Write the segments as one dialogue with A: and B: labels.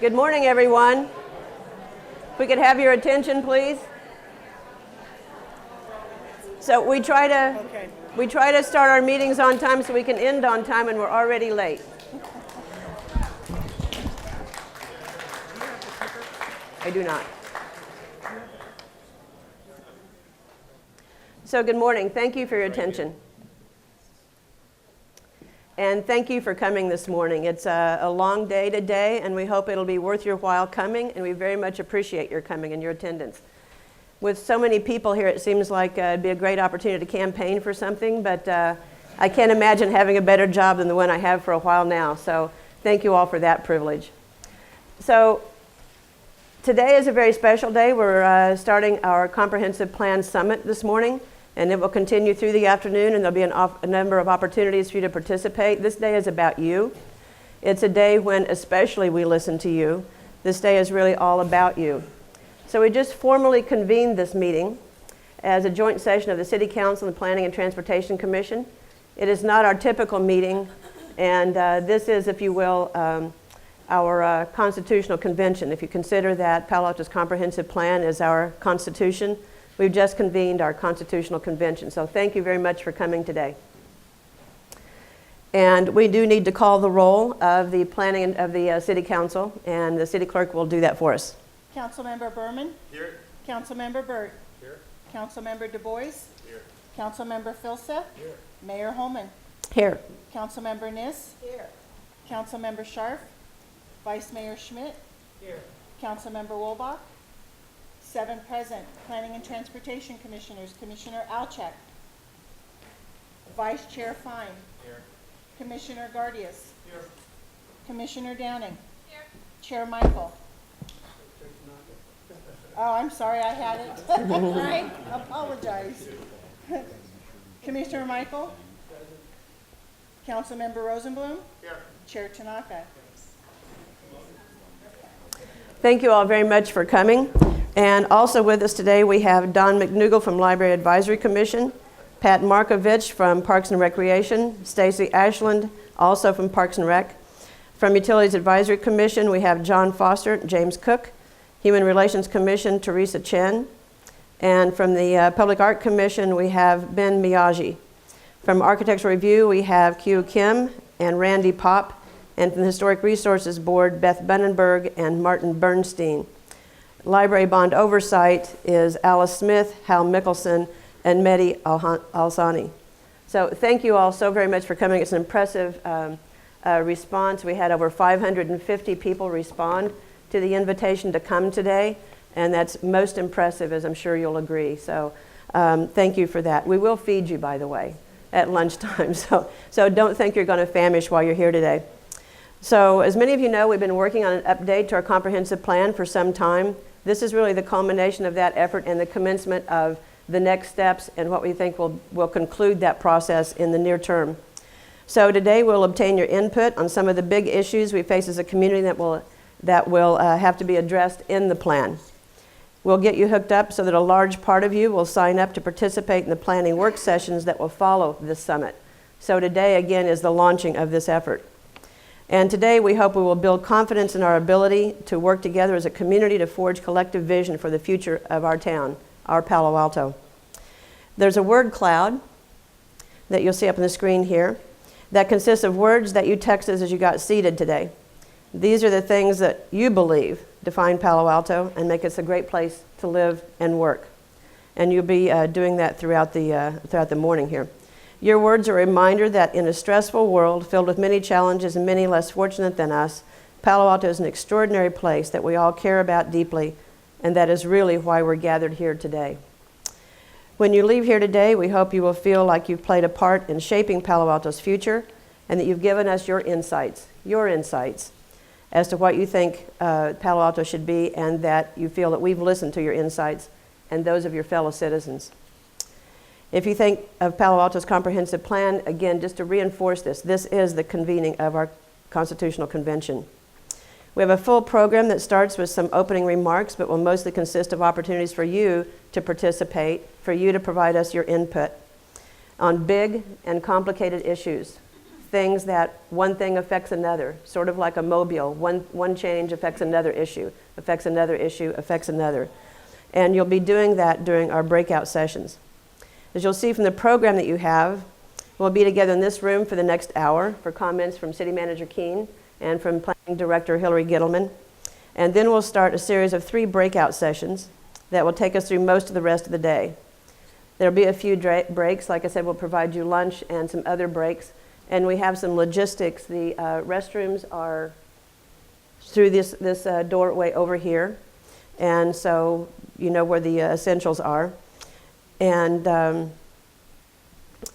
A: Good morning, everyone. If we could have your attention, please. So we try to start our meetings on time so we can end on time, and we're already late. I do not. So good morning. Thank you for your attention. And thank you for coming this morning. It's a long day today, and we hope it'll be worth your while coming, and we very much appreciate your coming and your attendance. With so many people here, it seems like it'd be a great opportunity to campaign for something, but I can't imagine having a better job than the one I have for a while now. So thank you all for that privilege. So today is a very special day. We're starting our Comprehensive Plan Summit this morning, and it will continue through the afternoon, and there'll be a number of opportunities for you to participate. This day is about you. It's a day when especially we listen to you. This day is really all about you. So we just formally convened this meeting as a joint session of the City Council and the Planning and Transportation Commission. It is not our typical meeting, and this is, if you will, our constitutional convention. If you consider that Palo Alto's comprehensive plan is our constitution, we've just convened our constitutional convention. So thank you very much for coming today. And we do need to call the roll of the planning of the City Council, and the City Clerk will do that for us.
B: Councilmember Berman.
C: Here.
B: Councilmember Burt.
C: Here.
B: Councilmember Du Bois.
C: Here.
B: Councilmember Filsa.
C: Here.
B: Mayor Holman.
A: Here.
B: Councilmember Niss.
D: Here.
B: Councilmember Scharf. Vice Mayor Schmidt.
D: Here.
B: Councilmember Wolbach. 7 present. Planning and Transportation Commissioners. Commissioner Alchek. Vice Chair Fine.
C: Here.
B: Commissioner Gardias.
C: Here.
B: Commissioner Downing. Here. Chair Michael. Oh, I'm sorry, I had it. I apologize. Commissioner Michael. Councilmember Rosenblum.
C: Here.
B: Chair Tanaka.
A: Thank you all very much for coming. And also with us today we have Don McNougal from Library Advisory Commission, Pat Markovich from Parks and Recreation, Stacy Ashland, also from Parks and Rec. From Utilities Advisory Commission, we have John Foster, James Cook. Human Relations Commission, Teresa Chen. And from the Public Art Commission, we have Ben Miyagi. From Architectural Review, we have Kyu Kim and Randy Pop. And from the Historic Resources Board, Beth Bunnenberg and Martin Bernstein. Library Bond Oversight is Alice Smith, Hal Mickelson, and Mehdi Alsani. So thank you all so very much for coming. It's an impressive response. We had over 550 people respond to the invitation to come today, and that's most impressive, as I'm sure you'll agree. So thank you for that. We will feed you, by the way, at lunchtime, so don't think you're going to famish while you're here today. So as many of you know, we've been working on an update to our comprehensive plan for some time. This is really the culmination of that effort and the commencement of the next steps and what we think will conclude that process in the near term. So today we'll obtain your input on some of the big issues we face as a community that will have to be addressed in the plan. We'll get you hooked up so that a large part of you will sign up to participate in the planning work sessions that will follow this summit. So today, again, is the launching of this effort. And today we hope we will build confidence in our ability to work together as a community to forge collective vision for the future of our town, our Palo Alto. There's a word cloud that you'll see up on the screen here that consists of words that you texted as you got seated today. These are the things that you believe define Palo Alto and make us a great place to live and work. And you'll be doing that throughout the morning here. Your words are a reminder that in a stressful world filled with many challenges and many less fortunate than us, Palo Alto is an extraordinary place that we all care about deeply, and that is really why we're gathered here today. When you leave here today, we hope you will feel like you've played a part in shaping Palo Alto's future, and that you've given us your insights as to what you think Palo Alto should be, and that you feel that we've listened to your insights and those of your fellow citizens. If you think of Palo Alto's comprehensive plan, again, just to reinforce this is the convening of our Constitutional Convention. We have a full program that starts with some opening remarks, but will mostly consist of opportunities for you to participate, for you to provide us your input on big and complicated issues. things that one thing affects another, sort of like a mobile. One change affects another issue, affects another issue, affects another. And you'll be doing that during our breakout sessions. As you'll see from the program that you have, we'll be together in this room for the next hour for comments from City Manager Keene and from Planning Director Hillary Gittleman. And then we'll start a series of 3 breakout sessions that will take us through most of the rest of the day. There'll be a few breaks. Like I said, we'll provide you lunch and some other breaks. And we have some logistics. The restrooms are through this doorway over here. And so you know where the essentials are. And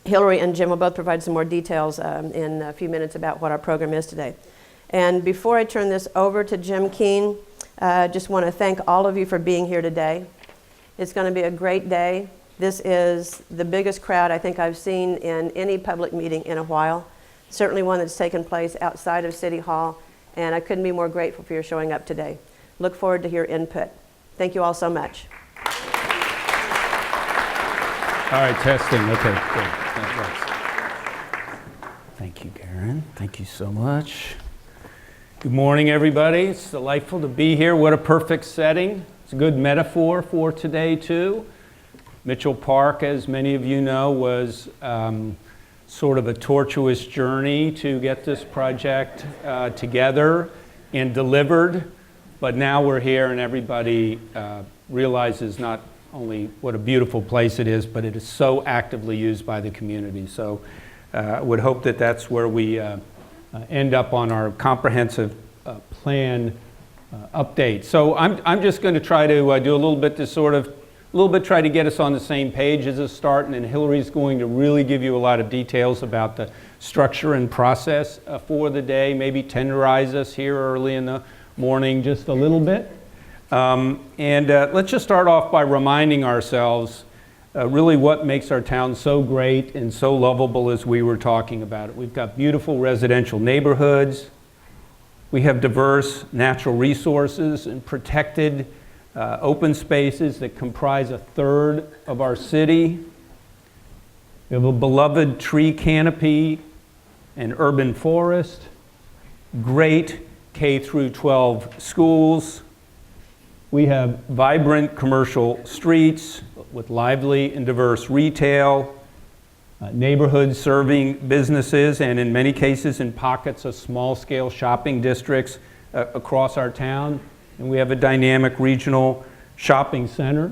A: Hillary and Jim will both provide some more details in a few minutes about what our program is today. And before I turn this over to Jim Keene, I just want to thank all of you for being here today. It's going to be a great day. This is the biggest crowd I think I've seen in any public meeting in a while, certainly one that's taken place outside of City Hall, and I couldn't be more grateful for your showing up today. Look forward to your input. Thank you all so much.
C: All right, testing. Okay, good. That works. Thank you, Karen. Thank you so much. Good morning, everybody. It's delightful to be here. What a perfect setting. It's a good metaphor for today, too. Mitchell Park, as many of you know, was sort of a tortuous journey to get this project together and delivered. But now we're here and everybody realizes not only what a beautiful place it is, but it is so actively used by the community. So I would hope that that's where we end up on our comprehensive plan update. So I'm just going to try to do a little bit to try to get us on the same page as a start, and then Hillary's going to really give you a lot of details about the structure and process for the day, maybe tenderize us here early in the morning just a little bit. Let's just start off by reminding ourselves really what makes our town so great and so lovable as we were talking about it. We've got beautiful residential neighborhoods. We have diverse natural resources and protected open spaces that comprise 1/3 of our city. We have a beloved tree canopy and urban forest, great K through 12 schools. We have vibrant commercial streets with lively and diverse retail, neighborhoods serving businesses, and in many cases in pockets of small-scale shopping districts across our town. And we have a dynamic regional shopping center.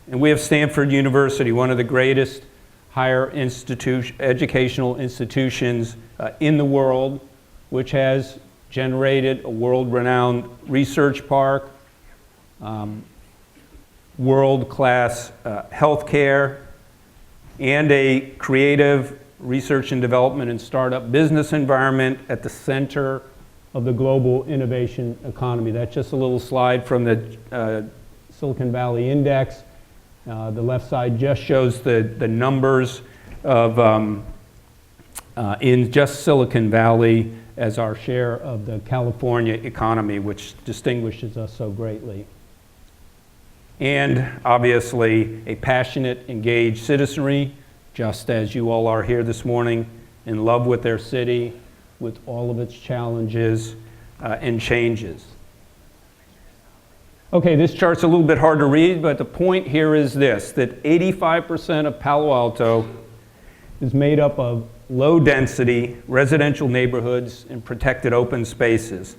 C: And we have Stanford University, one of the greatest higher educational institutions in the world, which has generated a world-renowned research park, world-class healthcare, and a creative research and development and startup business environment at the center of the global innovation economy. That's just a little slide from the Silicon Valley Index. The left side just shows the numbers of in just Silicon Valley as our share of the California economy, which distinguishes us so greatly. And obviously a passionate, engaged citizenry, just as you all are here this morning, in love with their city, with all of its challenges and changes. Okay, this chart's a little bit hard to read, but the point here is this, that 85% of Palo Alto is made up of low-density residential neighborhoods and protected open spaces.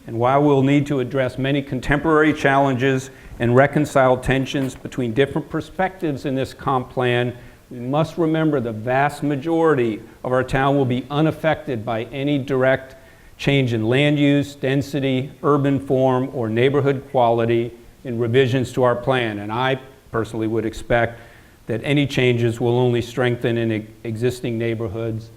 C: And while we'll need to address many contemporary challenges and reconcile tensions between different perspectives in this comp plan, we must remember the vast majority of our town will be unaffected by any direct change in land use, density, urban form, or neighborhood quality in revisions to our plan. And I personally would expect that any changes will only strengthen in existing neighborhoods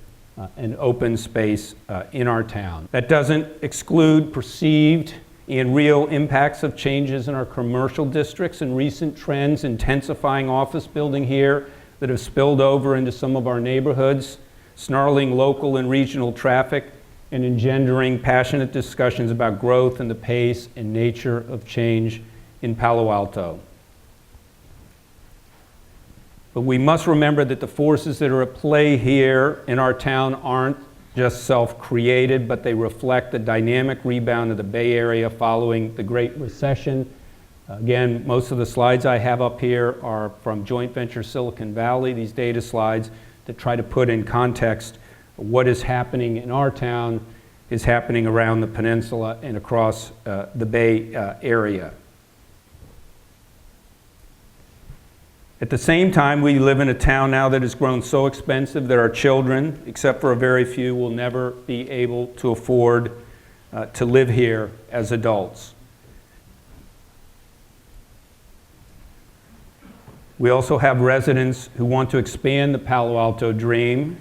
C: and open space in our town. That doesn't exclude perceived and real impacts of changes in our commercial districts and recent trends intensifying office building here that have spilled over into some of our neighborhoods, snarling local and regional traffic, and engendering passionate discussions about growth and the pace and nature of change in Palo Alto. But we must remember that the forces that are at play here in our town aren't just self-created, but they reflect the dynamic rebound of the Bay Area following the Great Recession. Again, most of the slides I have up here are from Joint Venture Silicon Valley, these data slides that try to put in context what is happening in our town is happening around the peninsula and across the Bay Area. At the same time, we live in a town now that has grown so expensive that our children, except for a very few, will never be able to afford to live here as adults. We also have residents who want to expand the Palo Alto dream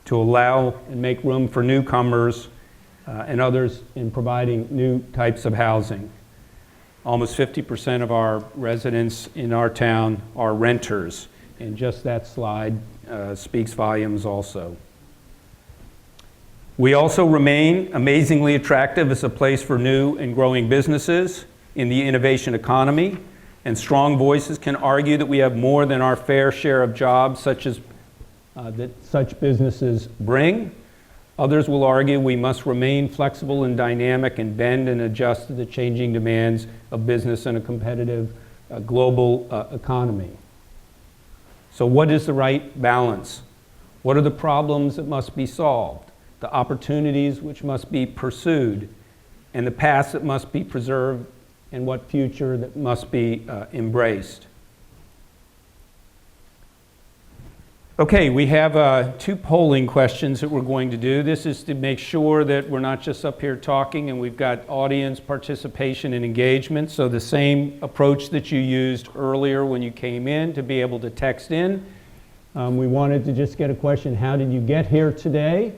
C: to allow and make room for newcomers and others in providing new types of housing. Almost 50% of our residents in our town are renters, and just that slide speaks volumes also. We also remain amazingly attractive as a place for new and growing businesses in the innovation economy, and strong voices can argue that we have more than our fair share of jobs that such businesses bring. Others will argue we must remain flexible and dynamic and bend and adjust to the changing demands of business in a competitive global economy. So what is the right balance? What are the problems that must be solved? The opportunities which must be pursued, and the past that must be preserved, and what future that must be embraced. Okay, we have 2 polling questions that we're going to do. This is to make sure that we're not just up here talking and we've got audience participation and engagement. So the same approach that you used earlier when you came in to be able to text in. We wanted to just get a question, how did you get here today?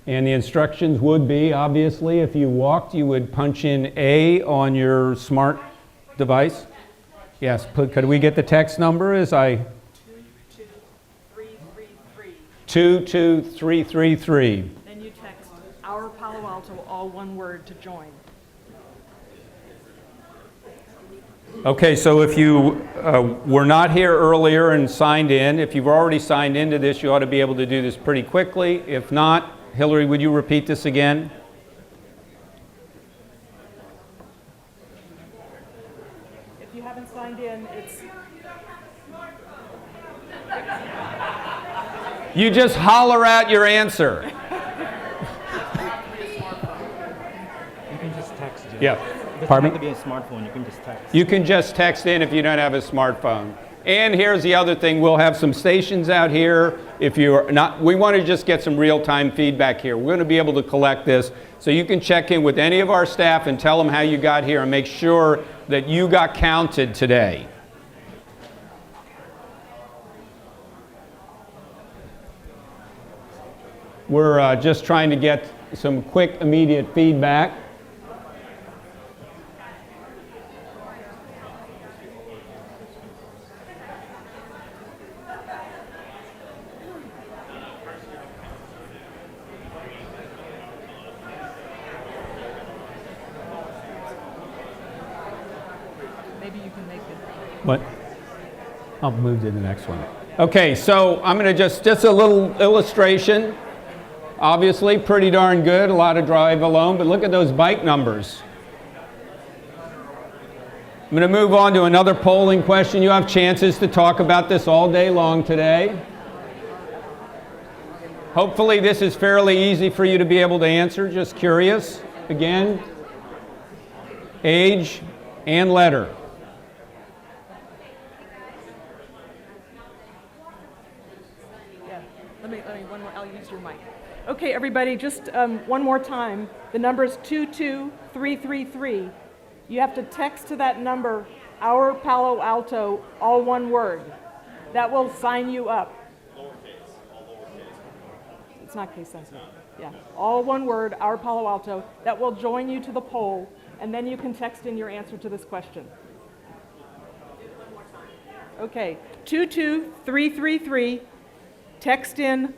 C: And the instructions would be, obviously, if you walked, you would punch in A on your smart device. Yes, could we get the text number as I... 22333.
D: Then you text our Palo Alto, all one word, to join.
C: Okay, so if you were not here earlier and signed in, if you've already signed into this, you ought to be able to do this pretty quickly. If not, Hillary, would you repeat this again?
D: If you haven't signed in, it's...
C: You just holler out your answer.
E: You can just text it.
C: Yeah.
E: It doesn't
C: Pardon
E: have
C: me?
E: to be a smartphone. You can just text.
C: You can just text in if you don't have a smartphone. And here's the other thing, we'll have some stations out here. If you're not, we want to just get some real-time feedback here. We're going to be able to collect this, so you can check in with any of our staff and tell them how you got here and make sure that you got counted today. We're just trying to get some quick, immediate feedback.
D: Maybe you can make it.
C: What? I'll move to the next one. Okay, so I'm going to just a little illustration. Obviously, pretty darn good, a lot of drive alone, but look at those bike numbers. I'm going to move on to another polling question. You have chances to talk about this all day long today. Hopefully this is fairly easy for you to be able to answer, just curious. Again, age and letter.
D: Yeah, let me, one more, I'll use your mic. Okay, everybody, just one more time. The number is 22333. You have to text to that number, our Palo Alto, all one word. That will sign you up. Lowercase, all lowercase. It's not case sensitive. Yeah, all one word, our Palo Alto. That will join you to the poll, and then you can text in your answer to this question. Okay, 22333. Text in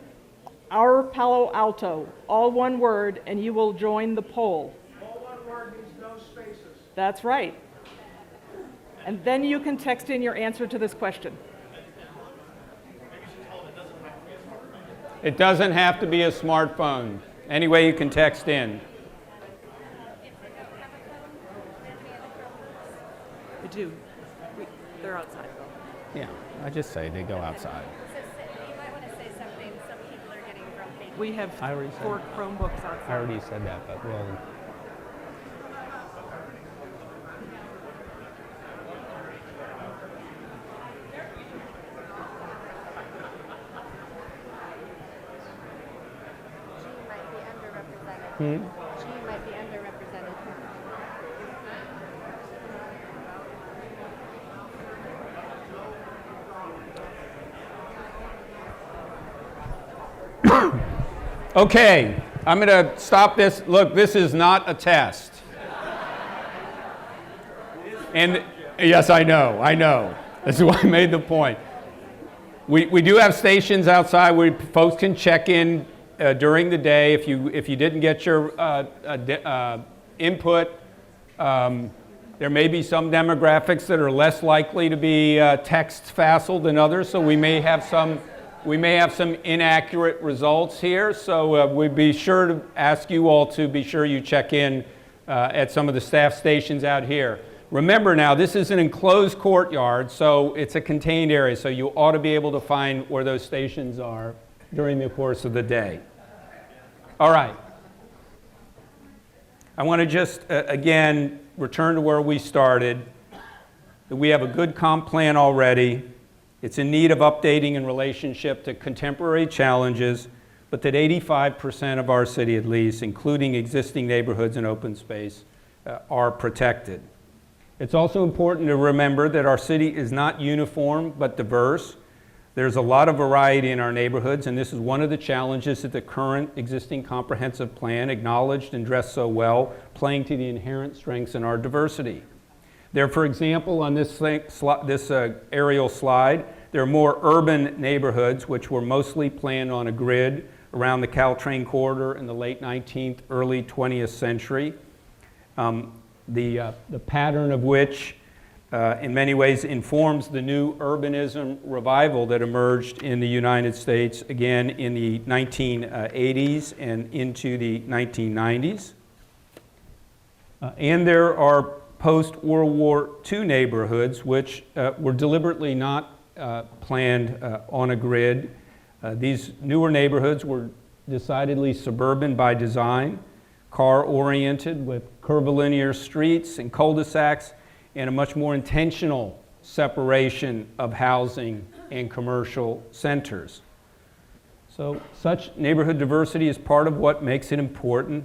D: our Palo Alto, all one word, and you will join the poll.
F: All one word means no spaces.
D: That's right. And then you can text in your answer to this question.
C: It doesn't have to be a smartphone. Any way you can text in.
D: They do. They're outside though.
C: Yeah, I just say they go outside.
G: You might want to say something. Some people are getting grumpy.
D: We have
C: I already said
D: 4
C: that.
D: Chromebooks
C: I
D: outside.
C: already said that, but we'll.
G: G might be underrepresented.
C: Hmm?
G: G might be underrepresented.
C: Okay, I'm going to stop this. Look, this is not a test. And yes, I know. That's why I made the point. We do have stations outside where folks can check in during the day. If you didn't get your input, there may be some demographics that are less likely to be text-facile than others, so we may have some inaccurate results here. So we'd be sure to ask you all to be sure you check in at some of the staff stations out here. Remember now, this is an enclosed courtyard, so it's a contained area, so you ought to be able to find where those stations are during the course of the day. All right. I want to just, again, return to where we started. That we have a good comp plan already. It's in need of updating in relationship to contemporary challenges, but that 85% of our city, at least, including existing neighborhoods and open space, are protected. It's also important to remember that our city is not uniform but diverse. There's a lot of variety in our neighborhoods, and this is one of the challenges that the current existing comprehensive plan acknowledged and addressed so well, playing to the inherent strengths in our diversity. There, for example, on this aerial slide, there are more urban neighborhoods which were mostly planned on a grid around the Caltrain corridor in the late 19th, early 20th century. The pattern of which in many ways informs the new urbanism revival that emerged in the United States again in the 1980s and into the 1990s. And there are post-World War II neighborhoods which were deliberately not planned on a grid. These newer neighborhoods were decidedly suburban by design, car-oriented with curvilinear streets and cul-de-sacs, and a much more intentional separation of housing and commercial centers. So such neighborhood diversity is part of what makes it important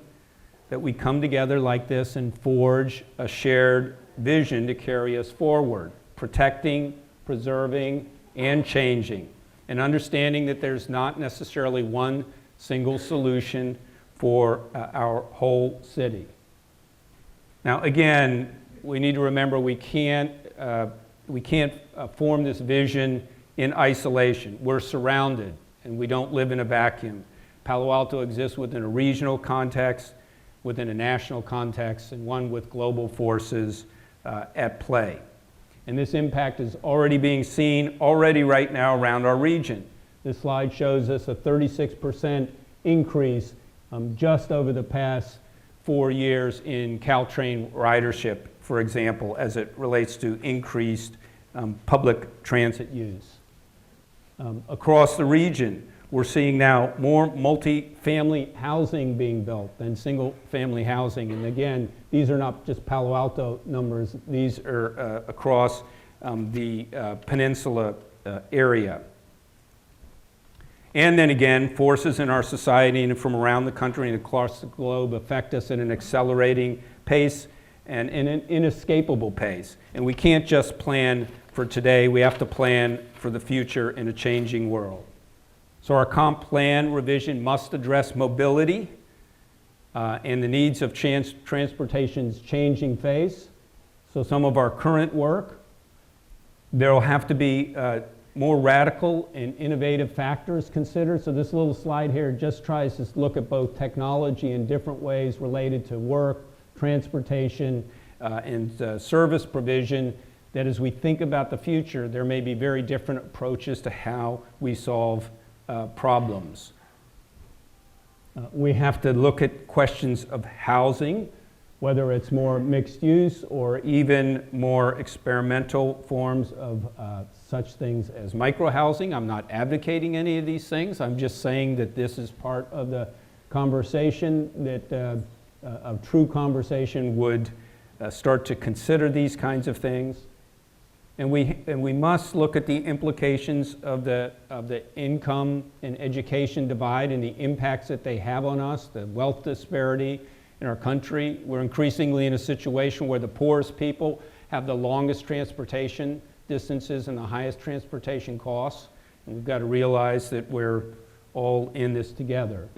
C: that we come together like this and forge a shared vision to carry us forward, protecting, preserving, and changing, and understanding that there's not necessarily one single solution for our whole city. Now, again, we need to remember we can't form this vision in isolation. We're surrounded, and we don't live in a vacuum. Palo Alto exists within a regional context, within a national context, and one with global forces at play. And this impact is already being seen right now around our region. This slide shows us a 36% increase just over the past 4 years in Caltrain ridership, for example, as it relates to increased public transit use. Across the region, we're seeing now more multi-family housing being built than single-family housing. And again, these are not just Palo Alto numbers, these are across the peninsula area. And then again, forces in our society and from around the country and across the globe affect us at an accelerating pace and in an inescapable pace. And we can't just plan for today, we have to plan for the future in a changing world. So our comp plan revision must address mobility and the needs of transportation's changing face. So some of our current work, there will have to be more radical and innovative factors considered. So this little slide here just tries to look at both technology in different ways related to work, transportation, and service provision, that as we think about the future, there may be very different approaches to how we solve problems. We have to look at questions of housing, whether it's more mixed use or even more experimental forms of such things as microhousing. I'm not advocating any of these things. I'm just saying that this is part of the conversation, that a true conversation would start to consider these kinds of things. And we must look at the implications of the income and education divide and the impacts that they have on us, the wealth disparity in our country. We're increasingly in a situation where the poorest people have the longest transportation distances and the highest transportation costs. And we've got to realize that we're all in this together.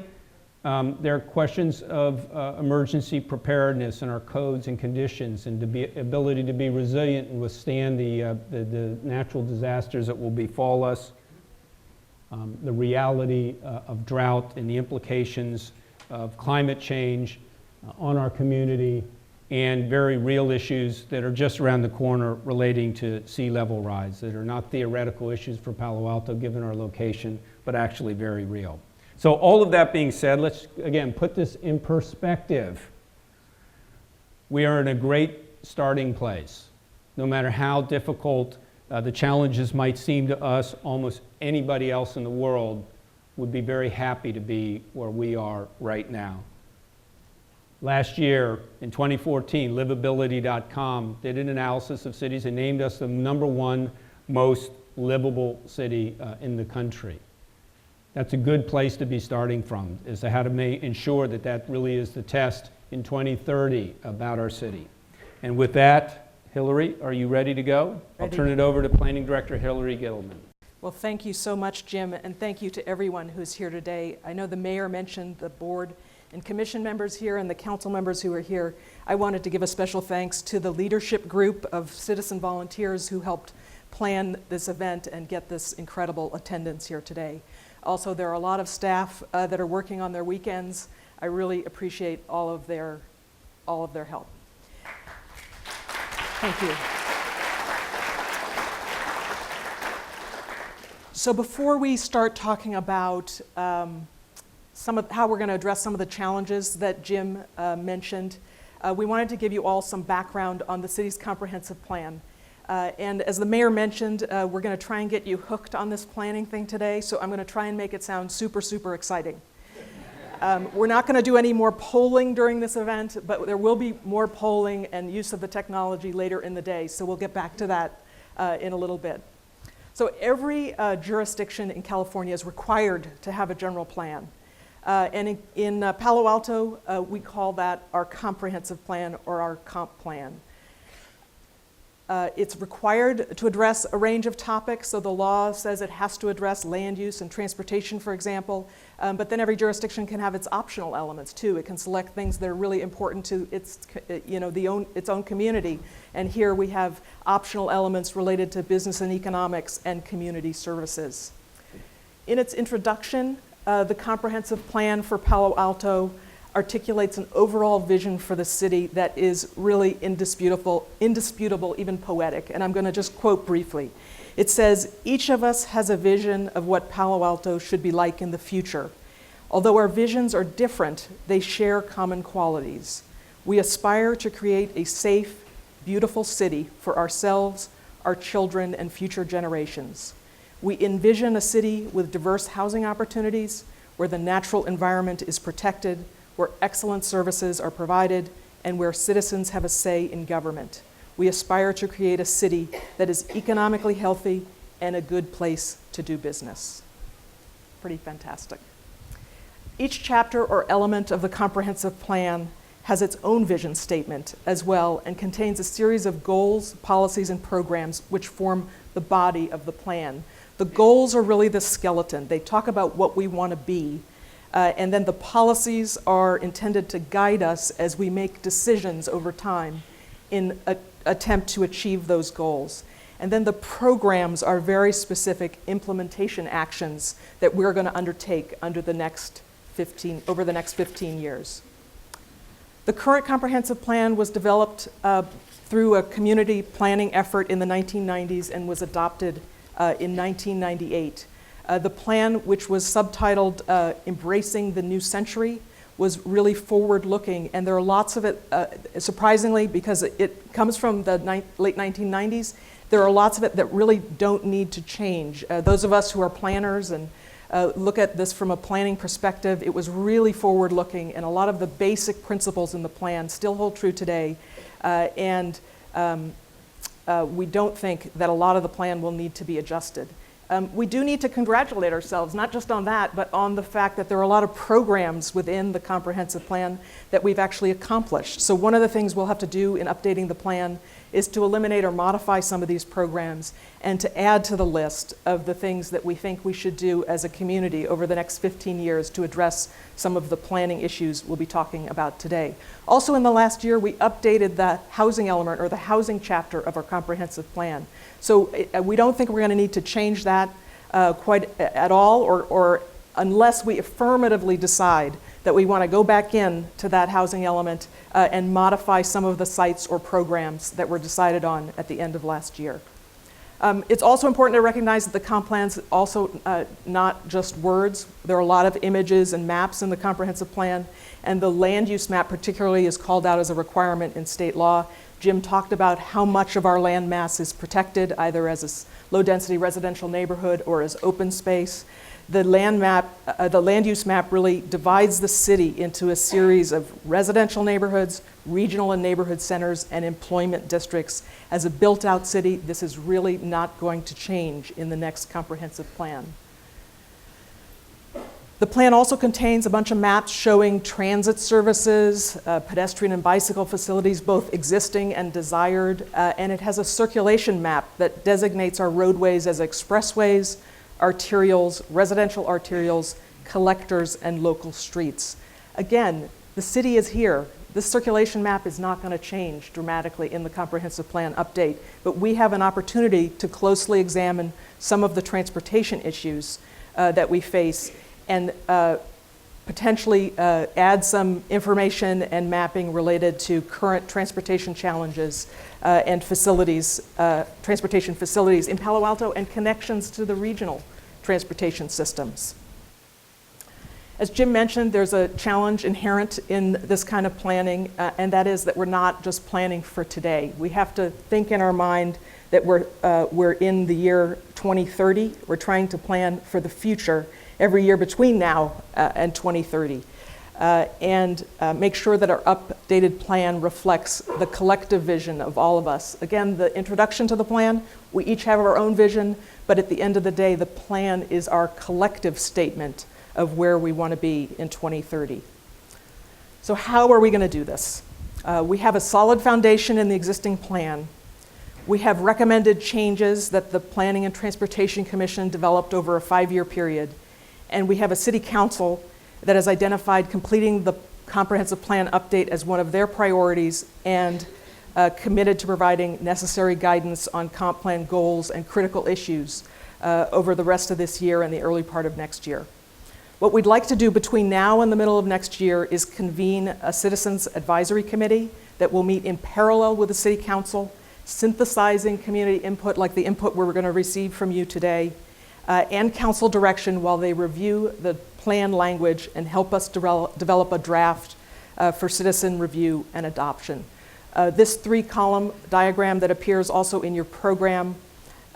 C: There are questions of emergency preparedness in our codes and conditions, and ability to be resilient and withstand the natural disasters that will befall us, the reality of drought and the implications of climate change on our community, and very real issues that are just around the corner relating to sea level rise, that are not theoretical issues for Palo Alto given our location, but actually very real. So all of that being said, let's again put this in perspective. We are in a great starting place. No matter how difficult the challenges might seem to us, almost anybody else in the world would be very happy to be where we are right now. Last year, in 2014, livability.com did an analysis of cities and named us the #1 most livable city in the country. That's a good place to be starting from, is to how to ensure that that really is the test in 2030 about our city. And with that, Hillary, are you ready to go? I'll turn it over to Planning Director Hillary Gittleman.
D: Well, thank you so much, Jim, and thank you to everyone who's here today. I know the mayor mentioned the board and commission members here and the council members who are here. I wanted to give a special thanks to the leadership group of citizen volunteers who helped plan this event and get this incredible attendance here today. Also, there are a lot of staff that are working on their weekends. I really appreciate all of their help. Thank you. So before we start talking about how we're going to address some of the challenges that Jim mentioned, we wanted to give you all some background on the city's comprehensive plan. And as the mayor mentioned, we're going to try and get you hooked on this planning thing today, so I'm going to try and make it sound super, super exciting. We're not going to do any more polling during this event, but there will be more polling and use of the technology later in the day, so we'll get back to that in a little bit. So every jurisdiction in California is required to have a general plan. And in Palo Alto, we call that our comprehensive plan or our comp plan. It's required to address a range of topics, so the law says it has to address land use and transportation, for example, but then every jurisdiction can have its optional elements too. It can select things that are really important to its own community, and here we have optional elements related to business and economics and community services. In its introduction, the comprehensive plan for Palo Alto articulates an overall vision for the city that is really indisputable, even poetic. And I'm going to just quote briefly. It says, "Each of us has a vision of what Palo Alto should be like in the future. Although our visions are different, they share common qualities. We aspire to create a safe, beautiful city for ourselves, our children, and future generations. We envision a city with diverse housing opportunities, where the natural environment is protected, where excellent services are provided, and where citizens have a say in government. We aspire to create a city that is economically healthy and a good place to do business." Pretty fantastic. Each chapter or element of the comprehensive plan has its own vision statement as well and contains a series of goals, policies, and programs which form the body of the plan. The goals are really the skeleton. They talk about what we want to be. And then the policies are intended to guide us as we make decisions over time in an attempt to achieve those goals. And then the programs are very specific implementation actions that we're going to undertake over the next 15 years. The current comprehensive plan was developed through a community planning effort in the 1990s and was adopted in 1998. The plan, which was subtitled Embracing the New Century, was really forward-looking, and there are lots of it, surprisingly, because it comes from the late 1990s, there are lots of it that really don't need to change. Those of us who are planners and look at this from a planning perspective, it was really forward-looking, and a lot of the basic principles in the plan still hold true today, and we don't think that a lot of the plan will need to be adjusted. We do need to congratulate ourselves, not just on that, but on the fact that there are a lot of programs within the comprehensive plan that we've actually accomplished. So one of the things we'll have to do in updating the plan is to eliminate or modify some of these programs and to add to the list of the things that we think we should do as a community over the next 15 years to address some of the planning issues we'll be talking about today. Also in the last year, we updated the housing element or the housing chapter of our comprehensive plan. So we don't think we're going to need to change that quite at all, or unless we affirmatively decide that we want to go back in to that housing element and modify some of the sites or programs that were decided on at the end of last year. It's also important to recognize that the comp plan's also not just words. There are a lot of images and maps in the comprehensive plan, and the land use map particularly is called out as a requirement in state law. Jim talked about how much of our land mass is protected, either as a low-density residential neighborhood or as open space. The land use map really divides the city into a series of residential neighborhoods, regional and neighborhood centers, and employment districts. As a built-out city, this is really not going to change in the next comprehensive plan. The plan also contains a bunch of maps showing transit services, pedestrian and bicycle facilities, both existing and desired, and it has a circulation map that designates our roadways as expressways, arterials, residential arterials, collectors, and local streets. Again, the city is here. This circulation map is not going to change dramatically in the comprehensive plan update, but we have an opportunity to closely examine some of the transportation issues that we face and potentially add some information and mapping related to current transportation challenges and facilities, transportation facilities in Palo Alto and connections to the regional transportation systems. As Jim mentioned, there's a challenge inherent in this kind of planning, and that is that we're not just planning for today. We have to think in our mind that we're in the year 2030. We're trying to plan for the future every year between now and 2030. And make sure that our updated plan reflects the collective vision of all of us. Again, the introduction to the plan, we each have our own vision, but at the end of the day, the plan is our collective statement of where we want to be in 2030. So how are we going to do this? We have a solid foundation in the existing plan. We have recommended changes that the Planning and Transportation Commission developed over a 5-year period. And we have a city council that has identified completing the comprehensive plan update as one of their priorities and committed to providing necessary guidance on comp plan goals and critical issues over the rest of this year and the early part of next year. What we'd like to do between now and the middle of next year is convene a citizens advisory committee that will meet in parallel with the city council, synthesizing community input like the input we're going to receive from you today, and council direction while they review the plan language and help us develop a draft for citizen review and adoption. This 3-column diagram that appears also in your program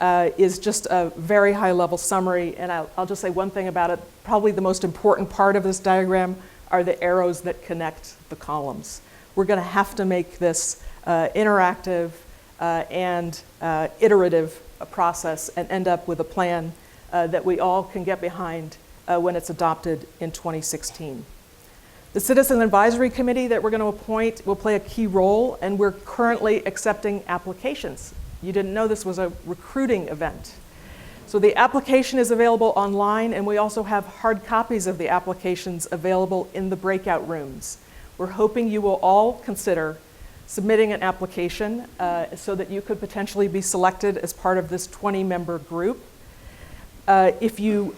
D: is just a very high-level summary, and I'll just say one thing about it. Probably the most important part of this diagram are the arrows that connect the columns. We're going to have to make this interactive and iterative process and end up with a plan that we all can get behind when it's adopted in 2016. The Citizen Advisory Committee that we're going to appoint will play a key role, and we're currently accepting applications. You didn't know this was a recruiting event. So the application is available online, and we also have hard copies of the applications available in the breakout rooms. We're hoping you will all consider submitting an application so that you could potentially be selected as part of this 20-member group. If you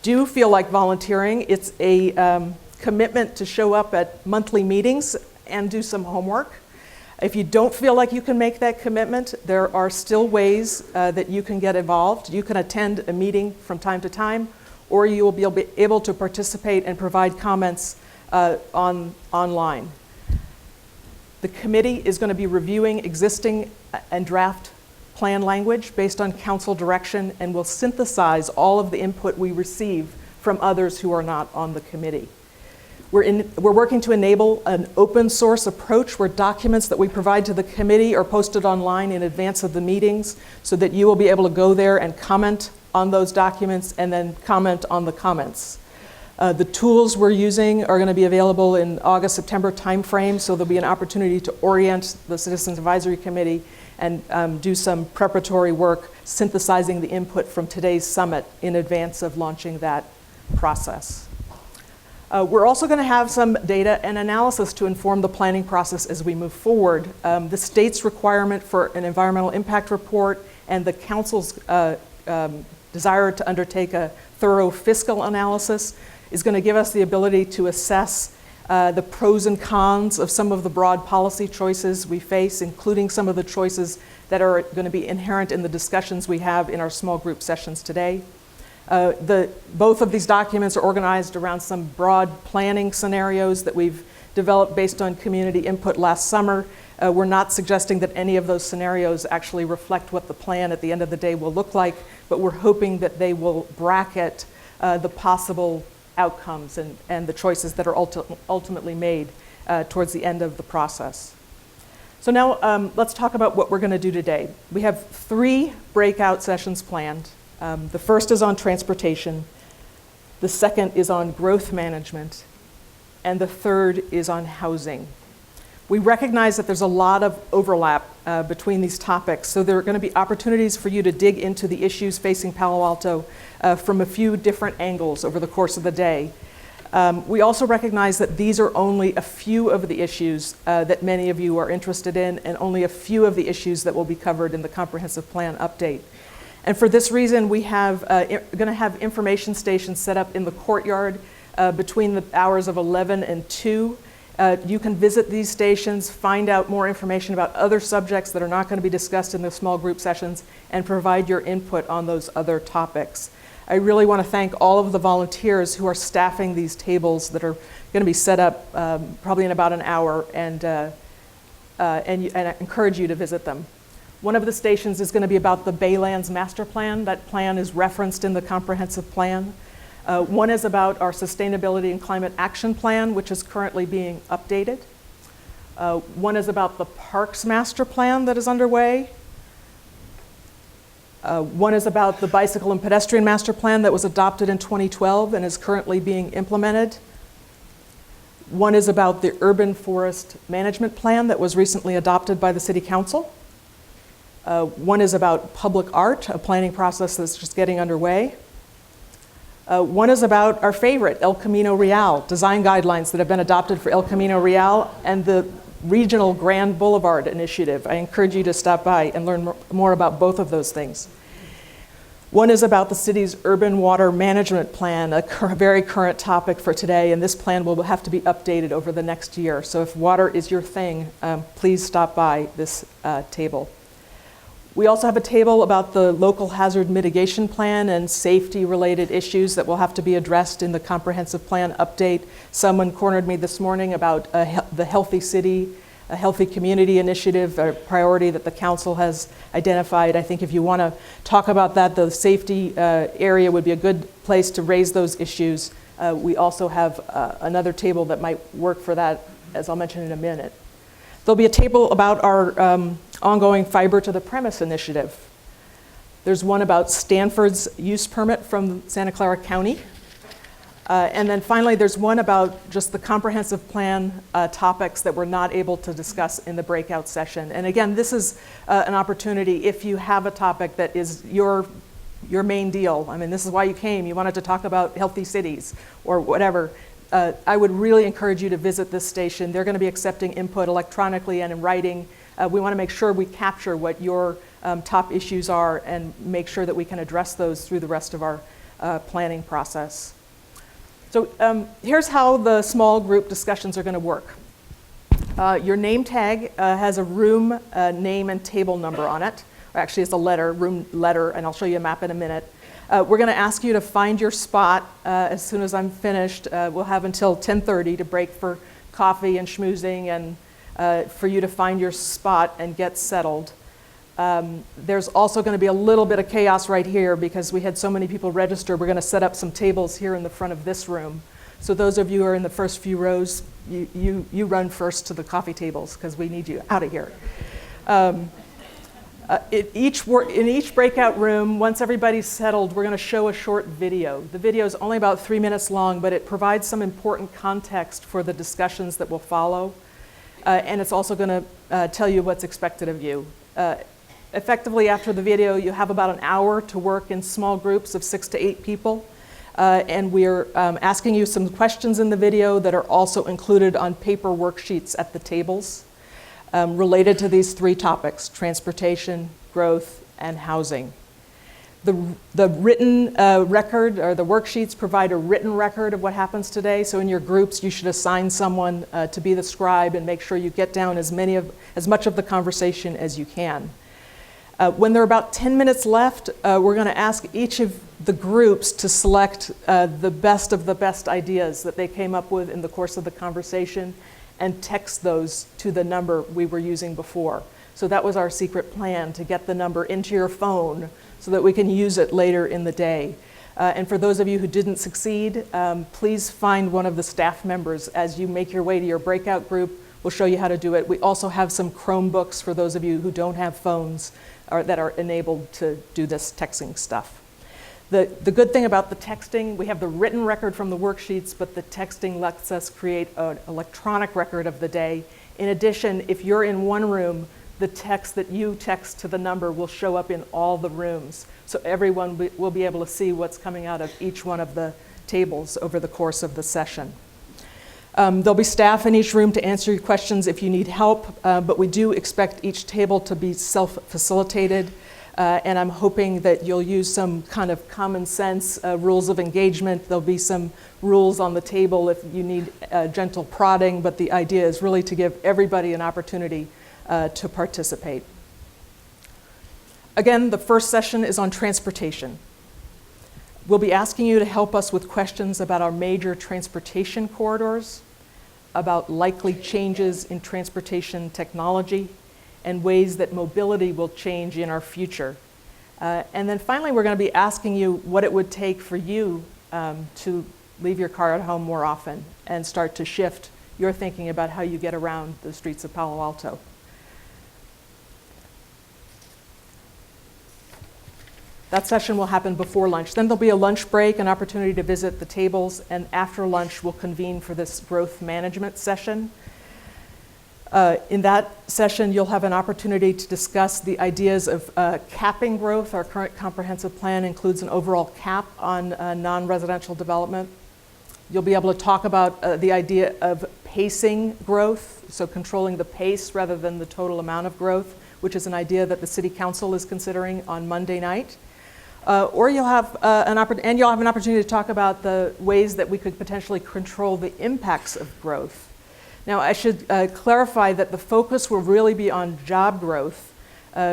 D: do feel like volunteering, it's a commitment to show up at monthly meetings and do some homework. If you don't feel like you can make that commitment, there are still ways that you can get involved. You can attend a meeting from time to time, or you will be able to participate and provide comments online. The committee is going to be reviewing existing and draft plan language based on council direction, and will synthesize all of the input we receive from others who are not on the committee. We're working to enable an open source approach where documents that we provide to the committee are posted online in advance of the meetings, so that you will be able to go there and comment on those documents and then comment on the comments. The tools we're using are going to be available in August-September timeframe, so there'll be an opportunity to orient the Citizens Advisory Committee and do some preparatory work synthesizing the input from today's summit in advance of launching that process. We're also going to have some data and analysis to inform the planning process as we move forward. The state's requirement for an environmental impact report and the council's desire to undertake a thorough fiscal analysis is going to give us the ability to assess the pros and cons of some of the broad policy choices we face, including some of the choices that are going to be inherent in the discussions we have in our small group sessions today. Both of these documents are organized around some broad planning scenarios that we've developed based on community input last summer. We're not suggesting that any of those scenarios actually reflect what the plan at the end of the day will look like, but we're hoping that they will bracket the possible outcomes and the choices that are ultimately made towards the end of the process. So now let's talk about what we're going to do today. We have 3 breakout sessions planned. The first is on transportation, the second is on growth management, and the third is on housing. We recognize that there's a lot of overlap between these topics, so there are going to be opportunities for you to dig into the issues facing Palo Alto from a few different angles over the course of the day. We also recognize that these are only a few of the issues that many of you are interested in, and only a few of the issues that will be covered in the comprehensive plan update. And for this reason, we have going to have information stations set up in the courtyard between the hours of 11 and 2. You can visit these stations, find out more information about other subjects that are not going to be discussed in the small group sessions, and provide your input on those other topics. I really want to thank all of the volunteers who are staffing these tables that are going to be set up probably in about an hour, and I encourage you to visit them. One of the stations is going to be about the Baylands Master Plan. That plan is referenced in the comprehensive plan. One is about our Sustainability and Climate Action Plan, which is currently being updated. One is about the Parks Master Plan that is underway. One is about the Bicycle and Pedestrian Master Plan that was adopted in 2012 and is currently being implemented. One is about the Urban Forest Management Plan that was recently adopted by the City Council. One is about public art, a planning process that's just getting underway. One is about our favorite, El Camino Real, design guidelines that have been adopted for El Camino Real and the Regional Grand Boulevard Initiative. I encourage you to stop by and learn more about both of those things. One is about the city's urban water management plan, a very current topic for today, and this plan will have to be updated over the next year. So if water is your thing, please stop by this table. We also have a table about the local hazard mitigation plan and safety-related issues that will have to be addressed in the comprehensive plan update. Someone cornered me this morning about the Healthy City, a Healthy Community Initiative, a priority that the council has identified. I think if you want to talk about that, the safety area would be a good place to raise those issues. We also have another table that might work for that, as I'll mention in a minute. There'll be a table about our ongoing Fiber to the Premise initiative. There's one about Stanford's use permit from Santa Clara County. And then finally, there's one about just the comprehensive plan topics that we're not able to discuss in the breakout session. And again, this is an opportunity if you have a topic that is your main deal. I mean, this is why you came. You wanted to talk about healthy cities or whatever. I would really encourage you to visit this station. They're going to be accepting input electronically and in writing. We want to make sure we capture what your top issues are and make sure that we can address those through the rest of our planning process. So here's how the small group discussions are going to work. Your name tag has a room name and table number on it. Or actually, it's a letter, room letter, and I'll show you a map in a minute. We're going to ask you to find your spot as soon as I'm finished. We'll have until 10:30 to break for coffee and schmoozing and for you to find your spot and get settled. There's also going to be a little bit of chaos right here because we had so many people register. We're going to set up some tables here in the front of this room. So those of you who are in the first few rows, you run first to the coffee tables because we need you out of here. In each breakout room, once everybody's settled, we're going to show a short video. The video is only about 3 minutes long, but it provides some important context for the discussions that will follow. And it's also going to tell you what's expected of you. Effectively, after the video, you have about an hour to work in small groups of 6 to 8 people. And we're asking you some questions in the video that are also included on paper worksheets at the tables related to these 3 topics: transportation, growth, and housing. The written record, or the worksheets, provide a written record of what happens today. So in your groups, you should assign someone to be the scribe and make sure you get down as much of the conversation as you can. When there are about 10 minutes left, we're going to ask each of the groups to select the best of the best ideas that they came up with in the course of the conversation and text those to the number we were using before. So that was our secret plan, to get the number into your phone so that we can use it later in the day. And for those of you who didn't succeed, please find one of the staff members as you make your way to your breakout group. We'll show you how to do it. We also have some Chromebooks for those of you who don't have phones that are enabled to do this texting stuff. The good thing about the texting, we have the written record from the worksheets, but the texting lets us create an electronic record of the day. In addition, if you're in one room, the text that you text to the number will show up in all the rooms. So everyone will be able to see what's coming out of each one of the tables over the course of the session. There'll be staff in each room to answer your questions if you need help, but we do expect each table to be self-facilitated, and I'm hoping that you'll use some kind of common sense rules of engagement. There'll be some rules on the table if you need gentle prodding, but the idea is really to give everybody an opportunity to participate. Again, the first session is on transportation. We'll be asking you to help us with questions about our major transportation corridors, about likely changes in transportation technology, and ways that mobility will change in our future. And then finally, we're going to be asking you what it would take for you to leave your car at home more often and start to shift your thinking about how you get around the streets of Palo Alto. That session will happen before lunch. Then there'll be a lunch break, an opportunity to visit the tables, and after lunch we'll convene for this growth management session. In that session, you'll have an opportunity to discuss the ideas of capping growth. Our current comprehensive plan includes an overall cap on non-residential development. You'll be able to talk about the idea of pacing growth, so controlling the pace rather than the total amount of growth, which is an idea that the City Council is considering on Monday night. Or you'll have an opportunity to talk about the ways that we could potentially control the impacts of growth. Now, I should clarify that the focus will really be on job growth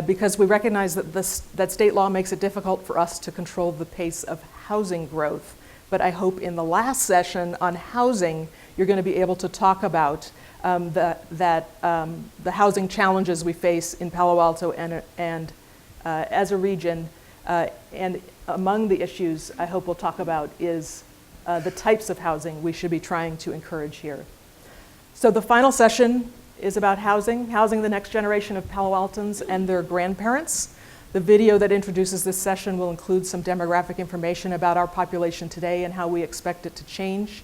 D: because we recognize that state law makes it difficult for us to control the pace of housing growth. But I hope in the last session on housing, you're going to be able to talk about the housing challenges we face in Palo Alto and as a region. And among the issues I hope we'll talk about is the types of housing we should be trying to encourage here. So the final session is about housing the next generation of Palo Altans and their grandparents. The video that introduces this session will include some demographic information about our population today and how we expect it to change.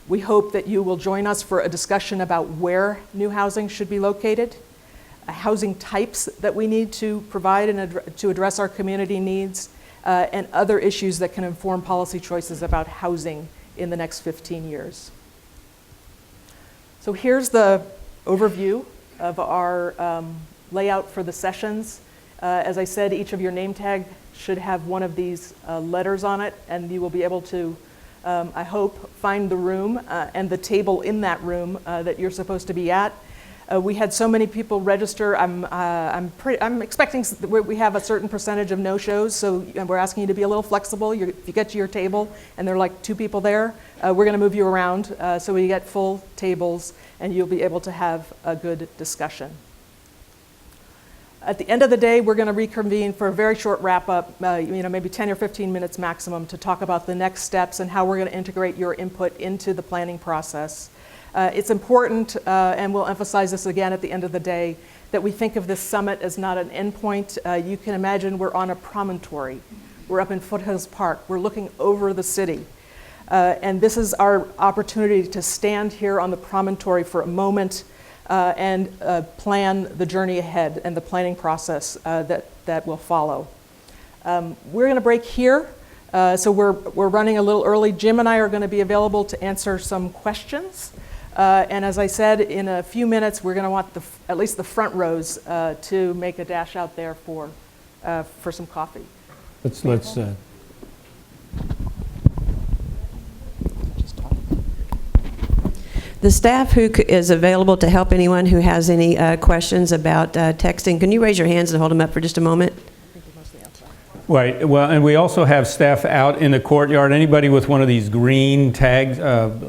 D: We hope that you will join us for a discussion about where new housing should be located, housing types that we need to provide to address our community needs, and other issues that can inform policy choices about housing in the next 15 years. So here's the overview of our layout for the sessions. As I said, each of your name tag should have one of these letters on it, and you will be able to I hope, find the room and the table in that room that you're supposed to be at. We had so many people register. I'm expecting we have a certain percentage of no-shows, so we're asking you to be a little flexible. If you get to your table and there are like 2 people there, we're going to move you around so we get full tables and you'll be able to have a good discussion. At the end of the day, we're going to reconvene for a very short wrap-up, maybe 10 or 15 minutes maximum, to talk about the next steps and how we're going to integrate your input into the planning process. It's important, and we'll emphasize this again at the end of the day, that we think of this summit as not an endpoint. You can imagine we're on a promontory. We're up in Foothills Park. We're looking over the city. And this is our opportunity to stand here on the promontory for a moment and plan the journey ahead and the planning process that will follow. We're going to break here. So we're running a little early. Jim and I are going to be available to answer some questions. And as I said, in a few minutes, we're going to want at least the front rows to make a dash out there for some coffee.
C: Let's
A: The staff who is available to help anyone who has any questions about texting, can you raise your hands and hold them up for just a moment?
C: Right. Well, and we also have staff out in the courtyard. Anybody with one of these green tags,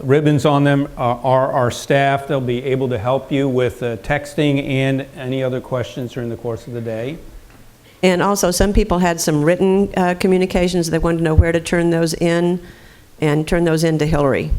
C: ribbons on them are our staff. They'll be able to help you with texting and any other questions during the course of the day.
A: And also, some people had some written communications. They wanted to know where to turn those in and turn those in to Hillary.